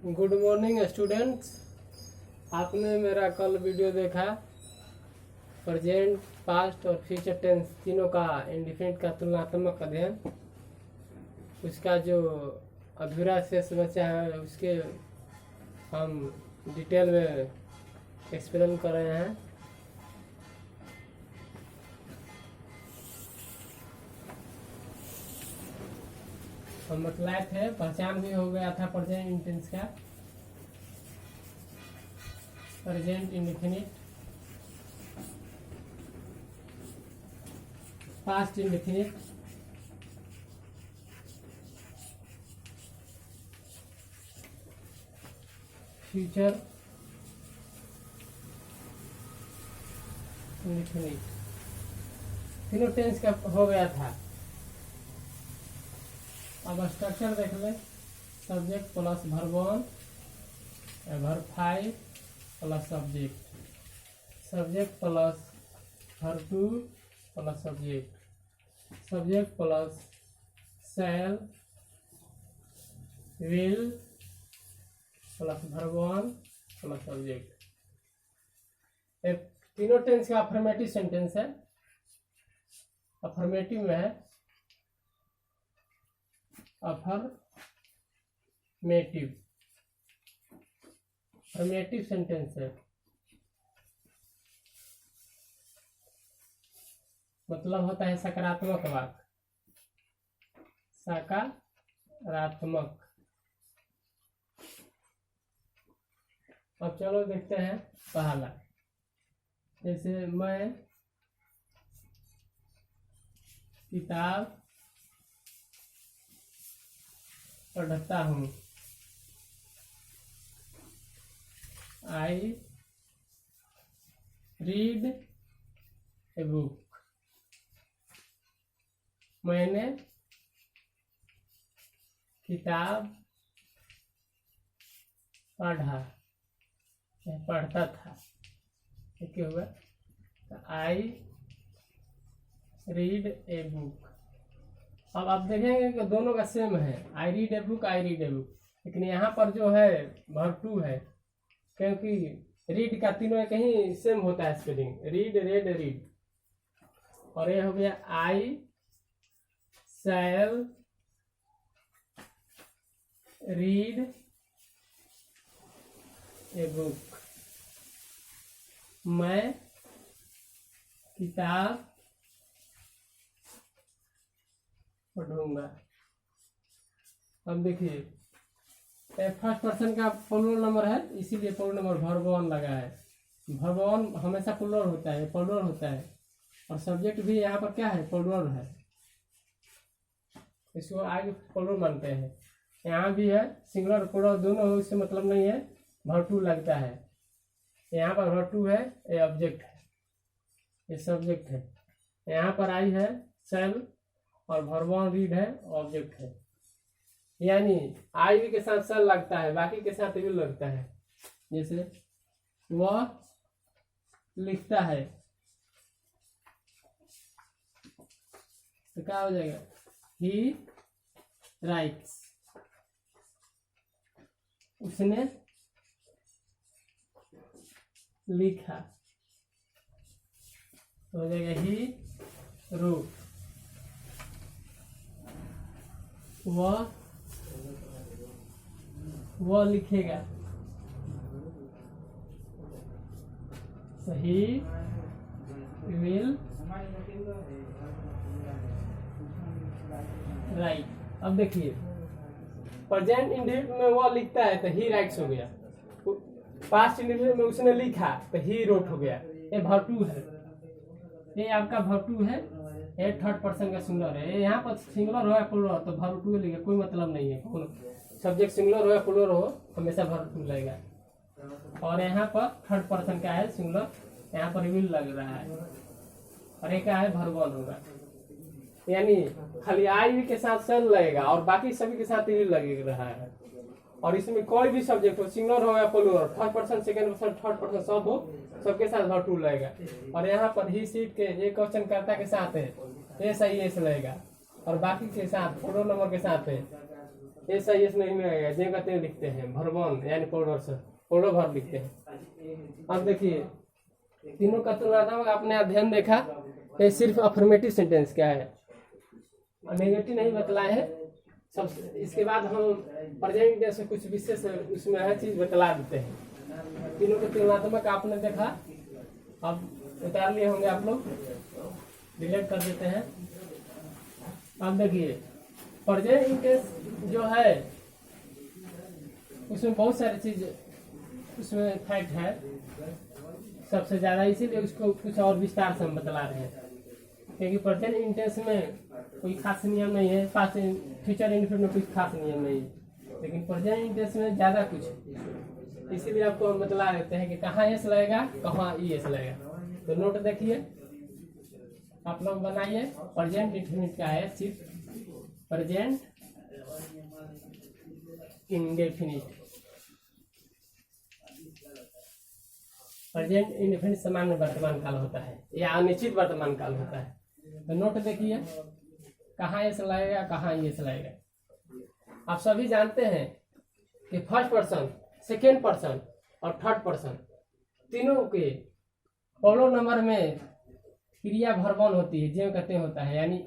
Good morning students. आपने मेरा कल वीडियो देखा प्रेजेंट, पास्ट और फ्यूचर टेंस तीनों का इंडिफिनिट का तुलनात्मक अध्ययन। उसका जो अधूरा शेष बचा है उसके हम डिटेल में एक्सप्लेन कर रहे हैं। हम बतलाए थे, पहचान भी हो गया था प्रेजेंट इंटेंस का, present indefinite, past indefinite, future indefinite, तीनों टेंस का हो गया था। अब स्ट्रक्चर देख ले। Subject plus verb 1, verb 5 plus subject, subject plus verb 2 plus subject, subject plus shell will plus verb 1 plus subject. तीनों टेंस का अफर्मेटिव सेंटेंस है। अफर्मेटिव में है अफर्मेटिव सेंटेंस है, मतलब होता है सकारात्मक वाक्य, सकारात्मक। अब चलो देखते हैं पहला। जैसे मैं किताब पढ़ता हूँ, आई रीड ए बुक। मैंने किताब पढ़ता था। क्या हुआ? I read a book. अब आप देखेंगे कि दोनों का सेम है, I read a book, I read a book. लेकिन यहाँ पर जो है वर्ब 2 है, क्योंकि रीड का तीनों कहीं सेम होता है स्पेलिंग, रीड रेड रीड। और ये हो गया आई शैल रीड ए बुक। मैं किताब पढ़ूंगा। अब देखिए फर्स्ट पर्सन का प्लूरल नंबर है, इसीलिए प्लूरल नंबर वर्ब 1 लगा है। वर्ब 1 हमेशा प्लूरल होता है, प्लूरल होता है। और सब्जेक्ट भी यहाँ पर क्या है? प्लूरल है। इसको आगे प्लूरल मानते हैं। यहाँ भी है सिंगुलर प्लूरल दोनों हो, इससे मतलब नहीं है, वर्ब 2 लगता है। यहाँ पर वर्ब 2 है, ये ऑब्जेक्ट है, ये सब्जेक्ट है। यहाँ पर आई है शैल और वर्ब 1 रीड है, ऑब्जेक्ट है। यानी आई भी के साथ शैल लगता है, बाकी के साथ भी लगता है। जैसे वह लिखता है तो क्या हो जाएगा? ही राइट्स। उसने लिखा तो हो जाएगा ही रोट। वह लिखेगा सही विल राइट। अब देखिए प्रेजेंट इंडिफिनिट में वह लिखता है तो ही राइट्स हो गया। पास्ट इंडिफिनिट में उसने लिखा तो ही रोट हो गया। ये वर्ब 2 है, ये आपका वर्ब 2 है, ये थर्ड पर्सन का सिंगुलर है। यहाँ पर सिंगुलर हो या प्लूरल हो तो वर्ब 2 लगेगा, कोई मतलब नहीं है। सब्जेक्ट सिंगुलर हो या प्लूरल हो हमेशा वर्ब 2 लगेगा। और यहाँ पर थर्ड पर्सन का है सिंगुलर, यहाँ पर विल लग रहा है। और ये क्या है? वर्ब 1 होगा। यानी खाली आई भी के साथ शैल लगेगा और बाकी सभी के साथ विल लग रहा है। और इसमें कोई भी सब्जेक्ट हो, सिंगुलर हो या plural, first person, second person, third person, सब हो, सबके साथ वर्ब 2 लगेगा। और यहाँ पर ही सीट के ये क्वेश्चन कर्ता के साथ है, ये सही है, लगेगा। और बाकी के साथ फोटो नंबर के साथ है ऐसा यस नहीं मिलेगा, जे कहते हैं लिखते हैं भरवन यानी पोडो भर लिखते हैं। अब देखिए तीनों का तुलनात्मक आपने अध्ययन देखा, ये सिर्फ अफर्मेटिव सेंटेंस क्या है, नेगेटिव नहीं बतलाए हैं सब। इसके बाद हम प्रेजेंट जैसे कुछ विशेष उसमें हर चीज बतला देते हैं। तीनों के तुलनात्मक आपने देखा, अब उतार लिए होंगे आप लोग, डिलीट कर देते हैं। अब देखिए प्रेजेंट इंटेंस जो है उसमें बहुत सारी चीज उसमें फैक्ट है सबसे ज्यादा, इसीलिए उसको कुछ और विस्तार से हम बतला रहे हैं। क्योंकि प्रेजेंट इंटेंस में कोई खास नियम नहीं है, पास्ट फ्यूचर इंडेफिनिट में कुछ खास नियम नहीं है, लेकिन प्रेजेंट इंटेंस में ज्यादा कुछ है। इसीलिए आपको हम बतला देते हैं कि कहाँ एस लगेगा, कहाँ ई एस लगेगा। तो नोट देखिए आप लोग बनाइए। प्रेजेंट इंडेफिनिट क्या है, सिर्फ प्रेजेंट इंडेफिनिट। प्रेजेंट इंडेफिनिट सामान्य वर्तमान काल होता है या अनिश्चित वर्तमान काल होता है। तो नोट देखिए कहाँ एस लगेगा, कहाँ ई एस लगेगा। आप सभी जानते हैं कि फर्स्ट पर्सन, सेकेंड पर्सन और थर्ड पर्सन तीनों के पहले नंबर में क्रिया भरवन होती है, जो कहते होता है, यानी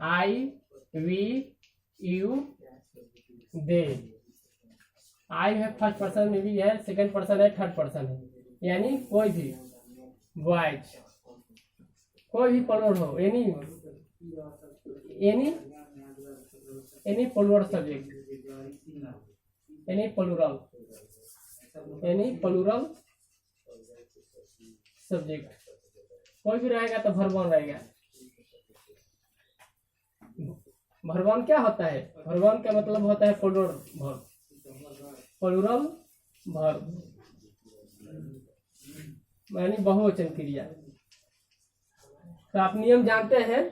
आई वी यू दे। आई है फर्स्ट पर्सन में भी है, सेकेंड पर्सन है, थर्ड पर्सन है, यानी कोई भी बॉयज, कोई भी प्लूरल हो, any plural subject, any plural subject कोई भी रहेगा तो भरवन रहेगा। भरवन क्या होता है, भरवन का मतलब होता है प्लूरल वर्ब यानी बहुवचन क्रिया। तो आप नियम जानते हैं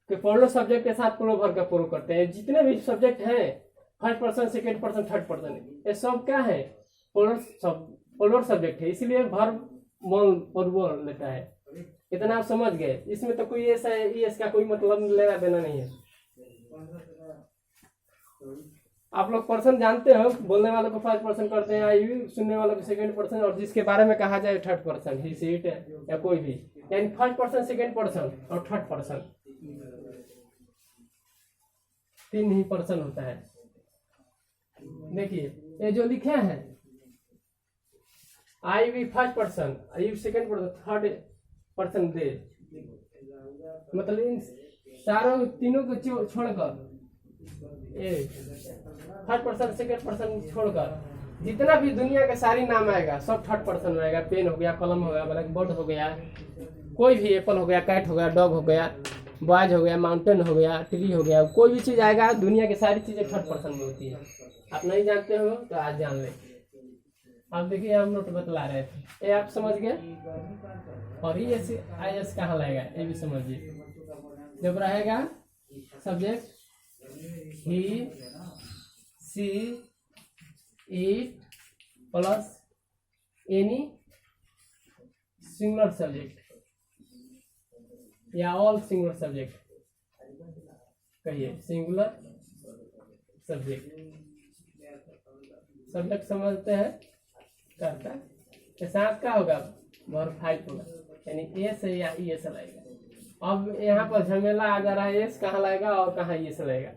कि प्लूरल सब्जेक्ट के साथ प्लूरल वर्ब का प्रयोग करते हैं। जितने भी सब्जेक्ट हैं, first person, second person, third person, ये सब क्या है, प्लूरल सब्जेक्ट है, इसलिए वर्ब प्लूरल लेता है। इतना आप समझ गए। इसमें तो कोई ऐसा इसका कोई मतलब लेना देना नहीं है। आप लोग पर्सन जानते हो, बोलने वाले को फर्स्ट पर्सन करते हैं, आई यू, सुनने वाले को सेकंड पर्सन, और जिसके बारे में कहा जाए third person, he see it या कोई भी, यानी फर्स्ट पर्सन, सेकंड पर्सन और थर्ड पर्सन, तीन ही पर्सन होता है। देखिए ये जो लिखे हैं, I we first person, I you second person, third person they, मतलब इन सारों तीनों को छोड़कर, थर्ड पर्सन सेकंड पर्सन छोड़कर जितना भी दुनिया के सारी नाम आएगा सब थर्ड पर्सन रहेगा। पेन हो गया, कलम हो गया, ब्लैक बोर्ड हो गया, कोई भी एप्पल हो गया, कैट हो गया, डॉग हो गया, बॉयज हो गया, माउंटेन हो गया, ट्री हो गया, कोई भी चीज आएगा दुनिया की सारी चीजें थर्ड पर्सन में होती है। आप नहीं जानते हो तो आज जान ले। आप देखिए हम नोट बतला रहे थे, ये आप समझ गए। और ये आई एस कहाँ लगेगा ये भी समझिए। जब रहेगा subject he see it plus any singular subject या ऑल सिंगुलर सब्जेक्ट, कहिए सिंगुलर सब्जेक्ट। सब्जेक्ट समझते हैं करता के साथ क्या होगा, वर्ब फाइव होगा, यानी ए से या ई से लगेगा। अब यहाँ पर झमेला आ जा रहा है, एस कहाँ लगेगा और कहाँ ई से लगेगा।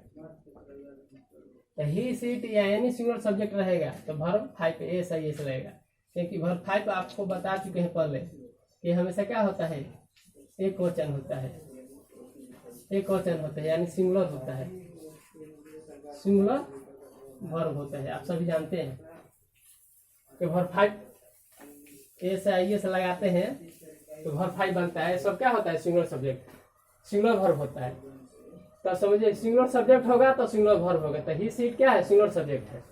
ही सीट या एनी सिंगुलर सब्जेक्ट रहेगा तो वर्ब फाइव ए से ई से लगेगा, क्योंकि वर्ब फाइव आपको बता चुके हैं पहले कि हमेशा क्या होता है, एक वचन होता है, एक वचन होता है, यानी सिंगुलर होता है, सिंगुलर वर्ब होता है। आप सभी जानते हैं कि वर्ब फाइव ए से आई से लगाते हैं तो वर्ब फाइव बनता है। सब क्या होता है, सिंगुलर सब्जेक्ट, सिंगुलर वर्ब होता है। तो समझिए सिंगुलर सब्जेक्ट होगा तो सिंगुलर वर्ब होगा। तो ही सीट क्या है, सिंगुलर सब्जेक्ट है,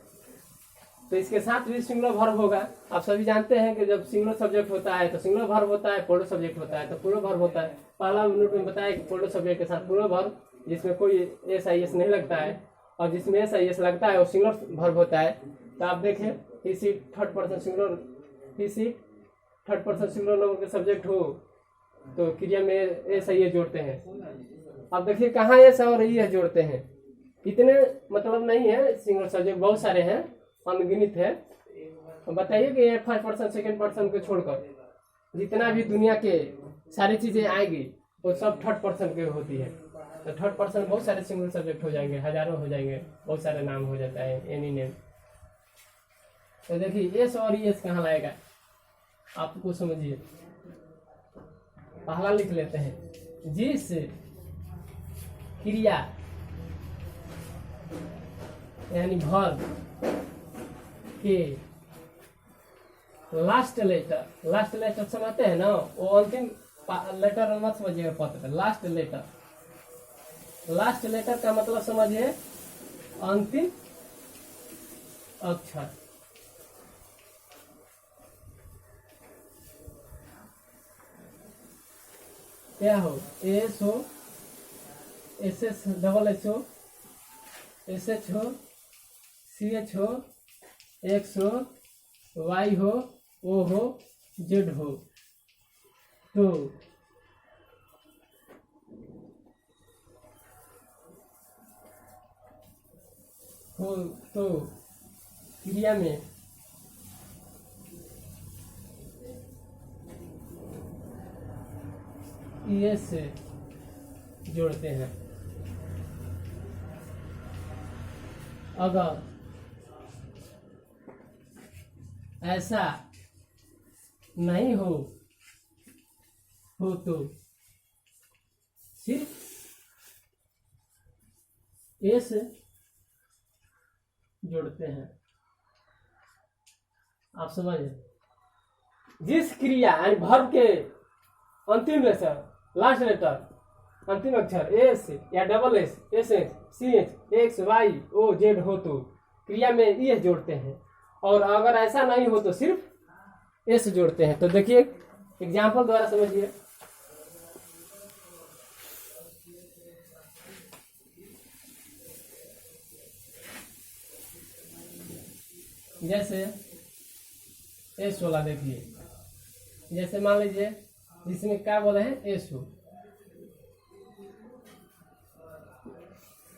तो इसके साथ भी सिंगुलर वर्ब होगा। आप सभी जानते हैं कि जब सिंगुलर सब्जेक्ट होता है तो सिंगुलर वर्ब होता है, प्लूरल सब्जेक्ट होता है तो प्लूरल वर्ब होता है। पहला मिनट में बताया कि प्लूरल सब्जेक्ट के साथ प्लूरल वर्ब, जिसमें कोई एस आई एस नहीं लगता है, और जिसमें एस आई एस लगता है वो सिंगुलर वर्ब होता है। तो आप देखें he she it third person singular, he she it third person singular number के सब्जेक्ट हो तो क्रिया में एस आई एस जोड़ते हैं। अब देखिए कहाँ एस और ई जोड़ते हैं, इतने मतलब नहीं है सिंगल सब्जेक्ट, बहुत सारे हैं, अनगिनत है। तो बताइए कि फर्स्ट पर्सन सेकंड पर्सन को छोड़कर जितना भी दुनिया के सारी चीजें आएगी वो सब थर्ड पर्सन के होती है। तो थर्ड पर्सन बहुत सारे सिंगल सब्जेक्ट हो जाएंगे, हजारों हो जाएंगे, बहुत सारे नाम हो जाता है, एनी नेम। तो देखिए एस और एस कहाँ लाएगा आपको समझिए। पहला लिख लेते हैं, जिस क्रिया यानी वर्ब के लास्ट लेटर समझते हैं ना, वो अंतिम लेटर मत समझिएगा पत्र, लास्ट लेटर का मतलब समझिए अंतिम अक्षर। क्या हो, एस हो, एस एस डबल एच हो, एस एच हो, सी एच हो, एक्स हो, वाई हो, ओ हो, जेड हो। तो क्रिया में ये से जोड़ते हैं। अगर ऐसा नहीं हो तो सिर्फ ए से जोड़ते हैं। आप समझे, जिस क्रिया यानी वर्ब के अंतिम लेटर लास्ट लेटर अंतिम अक्षर एस या double S, S H, C H, X, Y, O, Z हो तो क्रिया में ई जोड़ते हैं, और अगर ऐसा नहीं हो तो सिर्फ एस जोड़ते हैं। तो देखिए एग्जाम्पल द्वारा समझिए। जैसे एस वाला देखिए, जैसे मान लीजिए जिसमें क्या बोले हैं एस हो,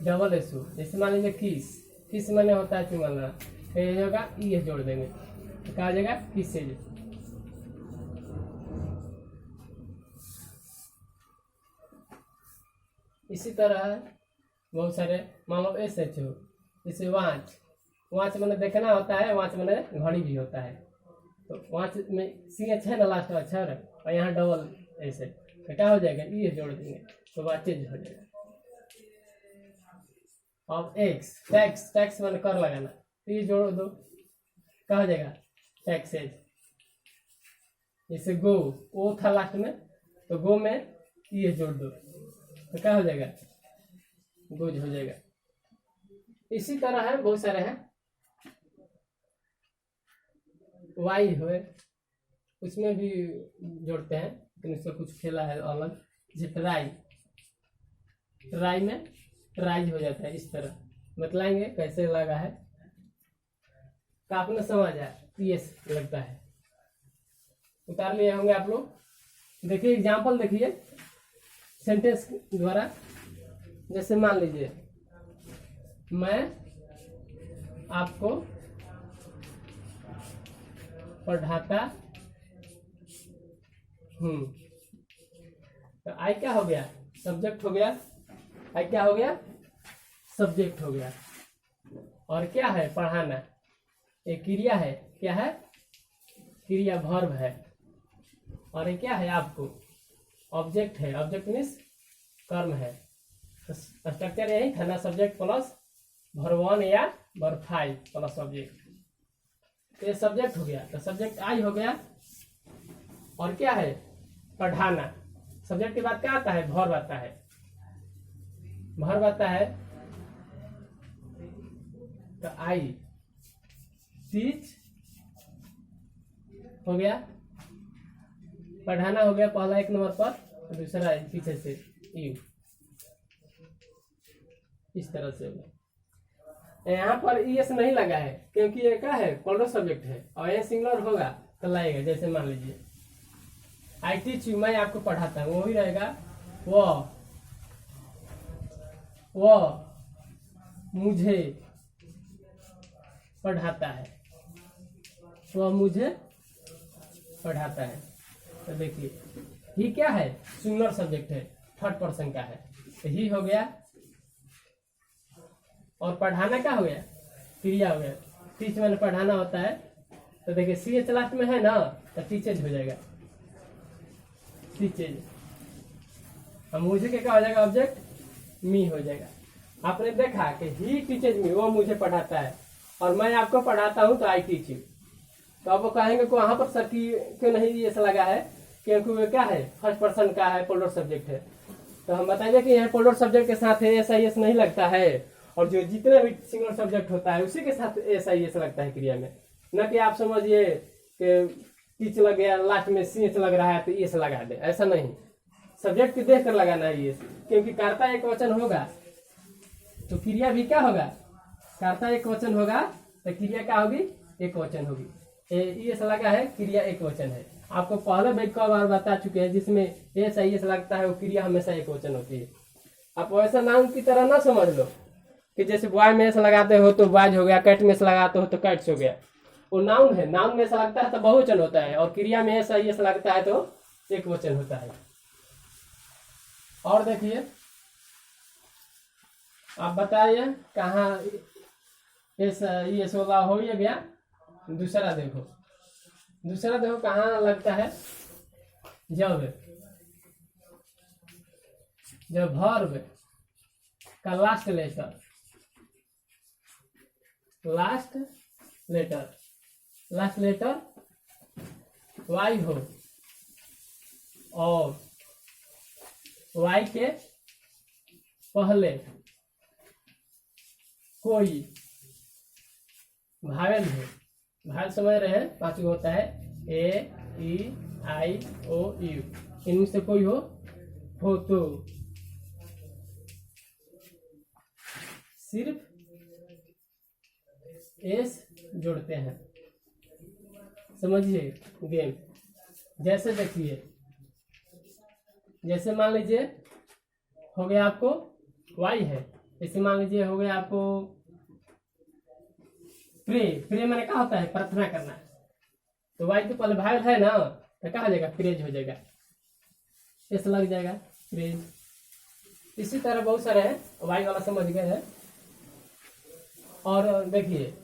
डबल एस हो, जैसे मान लीजिए किस माने होता है चुमाना, तो ये होगा ई जोड़ देंगे तो क्या हो जाएगा किस से। इसी तरह बहुत सारे, मान लो एस एच हो, जैसे वाच मैंने देखना होता है, वाच मैंने घड़ी भी होता है, तो वाच में सी एच है ना लास्ट अक्षर, और यहाँ डबल एस है, तो क्या हो जाएगा ये जोड़ देंगे तो वाचेज हो जाएगा। अब एक्स, टैक्स मैंने कर लगाना, तो ये जोड़ दो, क्या हो जाएगा टैक्सेज। जैसे गो, ओ था लास्ट में, तो गो में ये जोड़ दो तो क्या हो जाएगा गोज हो जाएगा। इसी तरह है, बहुत सारे हैं। वाई हुए, उसमें भी जोड़ते हैं, लेकिन उसका कुछ खेला है अलग। जैसे ट्राई में ट्राइज हो जाता है, इस तरह बतलाएंगे कैसे लगा है, तो आपने समझ आया पीएस लगता है। उतार लिए होंगे आप लोग। देखिए एग्जाम्पल देखिए सेंटेंस द्वारा। जैसे मान लीजिए मैं आपको पढ़ाता हूँ, तो आई क्या हो गया सब्जेक्ट हो गया, आई क्या हो गया सब्जेक्ट हो गया। और क्या है पढ़ाना, एक क्रिया है, क्या है क्रिया वर्ब है। और ये क्या है आपको ऑब्जेक्ट है, ऑब्जेक्ट मीन्स कर्म है। तो स्ट्रक्चर यही था ना, सब्जेक्ट प्लस वर्ब 1 या वर्ब 5 प्लस ऑब्जेक्ट। तो ये सब्जेक्ट हो गया, तो सब्जेक्ट आई हो गया। और क्या है पढ़ाना, सब्जेक्ट के बाद क्या आता है वर्ब आता है, वर्ब आता है तो आई टीच हो गया, पढ़ाना हो गया पहला एक नंबर पर, तो दूसरा पीछे से यू, इस तरह से होगा। यहाँ पर एस नहीं लगा है क्योंकि ये क्या है प्लूरल सब्जेक्ट है, और ये सिंगुलर होगा तो लगेगा। जैसे मान लीजिए आई टीच यू, मैं आपको पढ़ाता हूँ, वही रहेगा वो मुझे पढ़ाता है, वह मुझे पढ़ाता है। तो देखिए ही क्या है, सिंगुलर सब्जेक्ट है, थर्ड पर्सन का है, तो ही हो गया। और पढ़ाना क्या हो गया, क्रिया हो गया। टीच मैंने पढ़ाना होता है, तो देखिए सी एच लास्ट में है ना, तो टीचेज हो जाएगा, टीचेज। और मुझे क्या हो जाएगा, ऑब्जेक्ट मी हो जाएगा। आपने देखा कि ही टीचेज मी, वो मुझे पढ़ाता है, और मैं आपको पढ़ाता हूँ तो आई टीच यू। तो अब वो कहेंगे कि वहां पर सर की क्यों नहीं ये लगा है, क्योंकि वो क्या है, फर्स्ट पर्सन का है, पोलर सब्जेक्ट है। तो हम बताएंगे कि यहाँ पोलर सब्जेक्ट के साथ एस आई एस नहीं लगता है, और जो जितने भी सिंगुलर सब्जेक्ट होता है उसी के साथ एस आई एस लगता है क्रिया में। न कि आप समझिए कि टीच लग गया, लास्ट में सी एच लग रहा है तो एस लगा दे, ऐसा नहीं। सब्जेक्ट को देख कर लगाना है ये, क्योंकि कर्ता एक वचन होगा तो क्रिया भी क्या होगा, कर्ता एक वचन होगा तो क्रिया क्या होगी, एक वचन होगी। ये लगा है, क्रिया एक वचन है। आपको पहले भी कई बार बता चुके हैं, जिसमें एस आई एस लगता है वो क्रिया हमेशा एक वचन होती है। आप वैसा नाम की तरह ना समझ लो कि जैसे बॉय में एस लगाते हो तो बॉयज हो गया, कैट में एस लगाते हो तो कैट्स हो गया। वो नाउन है, नाउन में ऐसा लगता है तो बहुवचन होता है, और क्रिया में ऐसा ये लगता है तो एक वचन होता है। और देखिए आप बताइए कहाँ ये 16 हो ही गया। दूसरा देखो कहाँ लगता है, जब वर्ब का लास्ट लेटर वाई हो और वाई के पहले कोई भावेल हो। भावेल समझ रहे हैं, 5 गो होता है, ए ई आई ओ यू, इनमें से कोई हो तो सिर्फ एस जोड़ते हैं। समझिए गेम। जैसे देखिए, जैसे मान लीजिए हो गया आपको वाई है, जैसे मान लीजिए हो गया आपको प्रे मैंने कहा होता है प्रार्थना करना, तो वाई तो पहले भाइल है ना, तो क्या हो जाएगा, प्रेज हो जाएगा, एस लग जाएगा, प्रेज। इसी तरह बहुत सारे हैं, वाई वाला समझ गए हैं। और देखिए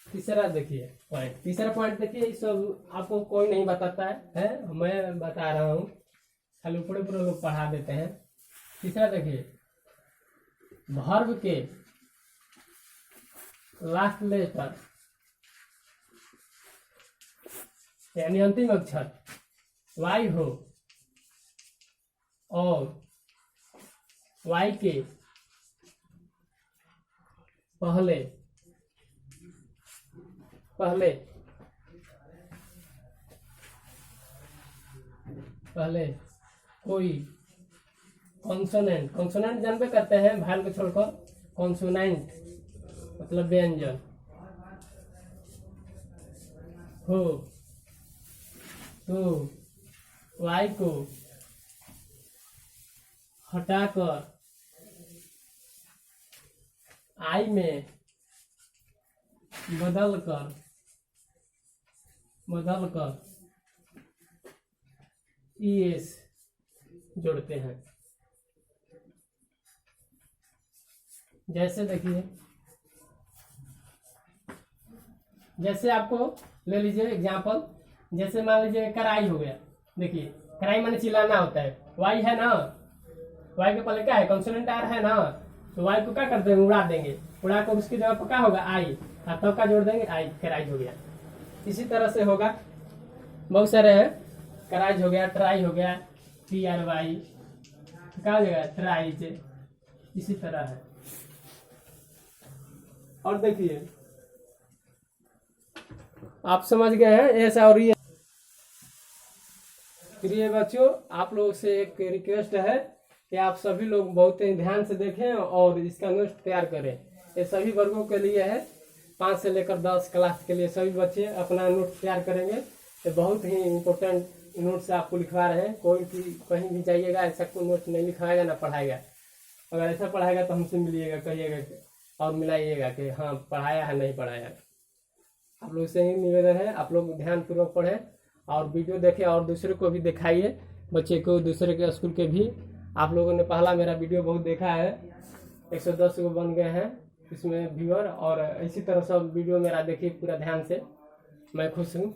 तीसरा देखिए पॉइंट, तीसरा पॉइंट देखिए, इस सब आपको कोई नहीं बताता है, मैं बता रहा हूँ, खाली ऊपर लोग पढ़ा देते हैं। तीसरा देखिए, वर्ब के लास्ट लेटर यानी अंतिम अक्षर वाई हो और वाई के पहले कोई कॉन्सोनेंट जानते करते हैं, भाल को छोड़कर कॉन्सोनेंट मतलब व्यंजन हो तो वाई को हटाकर आई में बदल कर ईएस जोड़ते हैं। जैसे देखिए, जैसे आपको ले लीजिए एग्जांपल, जैसे मान लीजिए कराई हो गया। देखिए कराई माने चिल्लाना होता है, वाई है ना, वाई के पहले क्या है, कॉन्सोनेंट आर है ना, तो वाई को क्या कर देंगे, उड़ा देंगे, उड़ा कर उसकी जगह पर क्या होगा, आई, और तब का जोड़ देंगे, आई, कराई हो गया। इसी तरह से होगा, बहुत सारे हैं, कराइज हो गया, ट्राई हो गया, TRY, क्या हो जाएगा, ट्राइज। इसी तरह है। और देखिए आप समझ गए हैं ऐसा। और ये प्रिय बच्चों, आप लोग से एक रिक्वेस्ट है कि आप सभी लोग बहुत ही ध्यान से देखें और इसका नोट तैयार करें। ये सभी वर्गों के लिए है, 5 से लेकर 10 क्लास के लिए सभी बच्चे अपना नोट तैयार करेंगे। तो बहुत ही इम्पोर्टेंट नोट से आपको लिखवा रहे हैं। कोई भी कहीं भी जाइएगा ऐसा कोई नोट नहीं लिखवाएगा ना पढ़ाएगा। अगर ऐसा पढ़ाएगा तो हमसे मिलिएगा, कहिएगा और मिलाइएगा कि हाँ पढ़ाया है नहीं पढ़ाया। आप लोग से ही निवेदन है, आप लोग ध्यानपूर्वक पढ़ें और वीडियो देखें और दूसरे को भी दिखाइए, बच्चे को दूसरे के स्कूल के भी। आप लोगों ने पहला मेरा वीडियो बहुत देखा है, 110 को बन गए हैं इसमें व्यूअर, और इसी तरह सब वीडियो मेरा देखिए पूरा ध्यान से। मैं खुश हूँ।